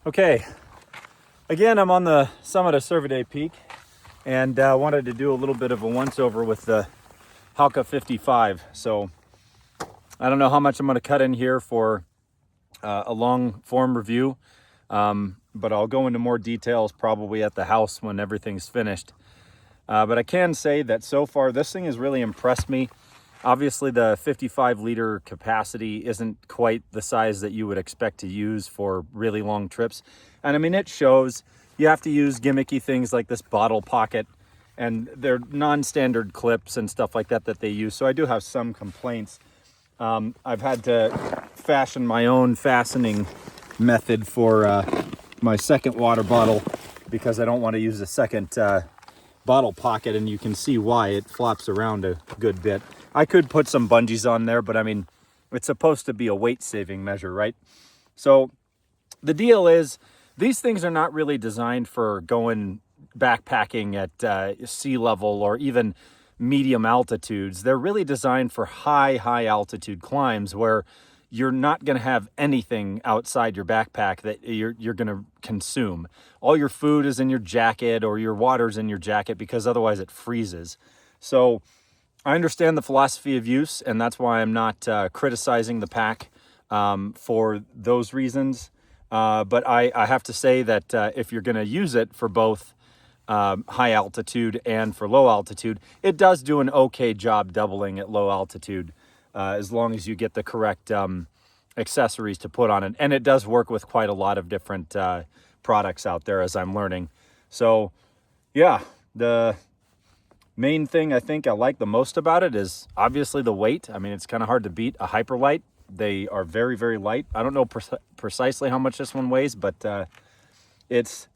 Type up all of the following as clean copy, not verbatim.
Okay, again, I'm on the summit of Cervidae Peak and wanted to do a little bit of a once-over with the Halka 55. So I don't know how much I'm going to cut in here for a long form review, but I'll go into more details probably at the house when everything's finished. But I can say that so far this thing has really impressed me. Obviously the 55 liter capacity isn't quite the size that you would expect to use for really long trips. And I mean, it shows. You have to use gimmicky things like this bottle pocket, and they're non-standard clips and stuff like that they use. So I do have some complaints. I've had to fashion my own fastening method for my second water bottle because I don't want to use a second bottle pocket, and you can see why. It flops around a good bit. I could put some bungees on there, but I mean, it's supposed to be a weight saving measure, right? So the deal is, these things are not really designed for going backpacking at sea level or even medium altitudes. They're really designed for high altitude climbs where you're not going to have anything outside your backpack that you're going to consume. All your food is in your jacket, or your water's in your jacket, because otherwise it freezes. So I understand the philosophy of use, and that's why I'm not criticizing the pack for those reasons. But I have to say that if you're going to use it for both high altitude and for low altitude, it does do an okay job doubling at low altitude, as long as you get the correct accessories to put on it. And it does work with quite a lot of different products out there, as I'm learning. So yeah, the main thing I think I like the most about it is obviously the weight. I mean, it's kind of hard to beat a Hyperlite. They are very light. I don't know precisely how much this one weighs, but it's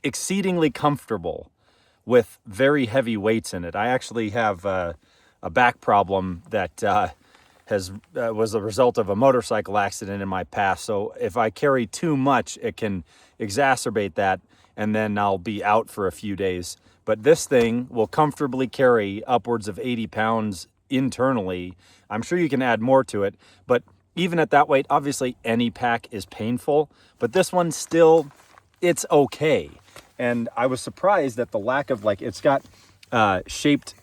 exceedingly comfortable with very heavy weights in it. I actually have a back problem that was a result of a motorcycle accident in my past. So if I carry too much, it can exacerbate that, and then I'll be out for a few days. But this thing will comfortably carry upwards of 80 pounds internally. I'm sure you can add more to it, but even at that weight, obviously any pack is painful, but this one still, it's okay. And I was surprised at the lack of, like, it's got shaped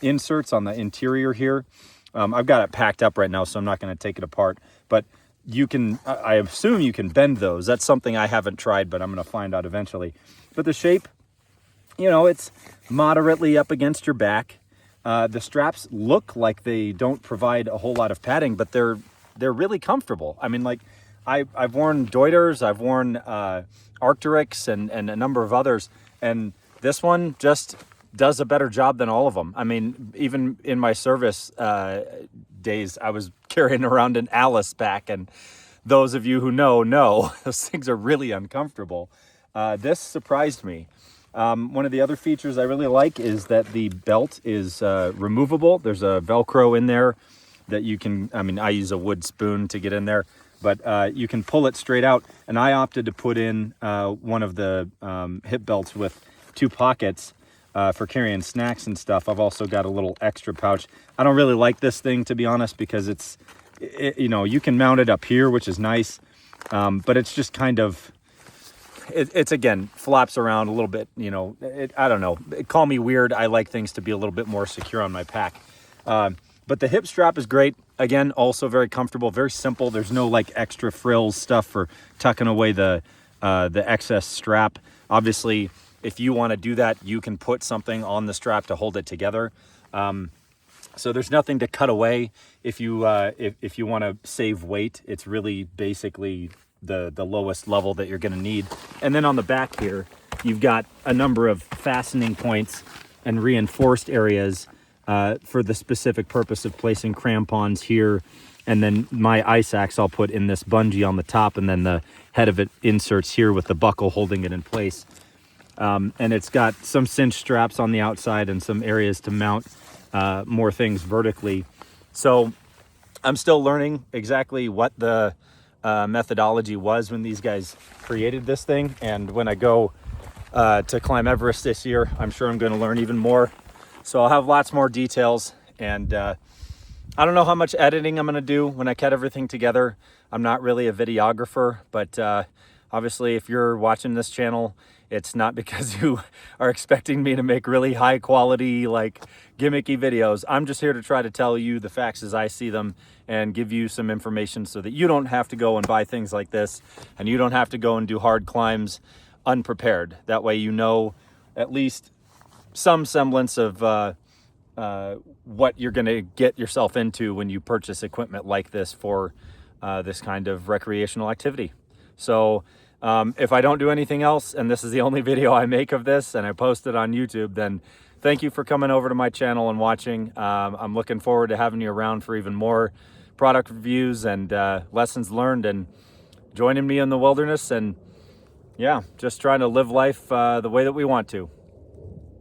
inserts on the interior here. I've got it packed up right now, so I'm not going to take it apart, but you can, I assume you can bend those. That's something I haven't tried, but I'm going to find out eventually. But the shape, you know, it's moderately up against your back. The straps look like they don't provide a whole lot of padding, but they're really comfortable. I mean, like, I've worn Deuters, I've worn Arc'teryx and a number of others, and this one just does a better job than all of them. I mean, even in my service days, I was carrying around an Alice pack, and those of you who know, those things are really uncomfortable. This surprised me. One of the other features I really like is that the belt is removable. There's a Velcro in there that you can, I mean, I use a wood spoon to get in there, but you can pull it straight out. And I opted to put in one of the hip belts with 2 pockets for carrying snacks and stuff. I've also got a little extra pouch. I don't really like this thing, to be honest, because it's, you know, you can mount it up here, which is nice, but it's just kind of, it's again, flops around a little bit, you know. I don't know, call me weird. I like things to be a little bit more secure on my pack. But the hip strap is great. Again, also very comfortable, very simple. There's no like extra frills stuff for tucking away the excess strap. Obviously, if you want to do that, you can put something on the strap to hold it together. So there's nothing to cut away if you if you want to save weight. It's really basically the lowest level that you're going to need. And then on the back here, you've got a number of fastening points and reinforced areas for the specific purpose of placing crampons here. And then my ice axe I'll put in this bungee on the top, and then the head of it inserts here with the buckle holding it in place. And it's got some cinch straps on the outside and some areas to mount more things vertically. So I'm still learning exactly what the methodology was when these guys created this thing. And when I go to climb Everest this year, I'm sure I'm going to learn even more. So I'll have lots more details, and I don't know how much editing I'm going to do when I cut everything together. I'm not really a videographer, but obviously if you're watching this channel, it's not because you are expecting me to make really high quality, like gimmicky videos. I'm just here to try to tell you the facts as I see them and give you some information so that you don't have to go and buy things like this, and you don't have to go and do hard climbs unprepared. That way you know at least some semblance of what you're going to get yourself into when you purchase equipment like this for this kind of recreational activity. So if I don't do anything else, and this is the only video I make of this and I post it on YouTube, then thank you for coming over to my channel and watching. I'm looking forward to having you around for even more product reviews and lessons learned, and joining me in the wilderness, and yeah, just trying to live life the way that we want to.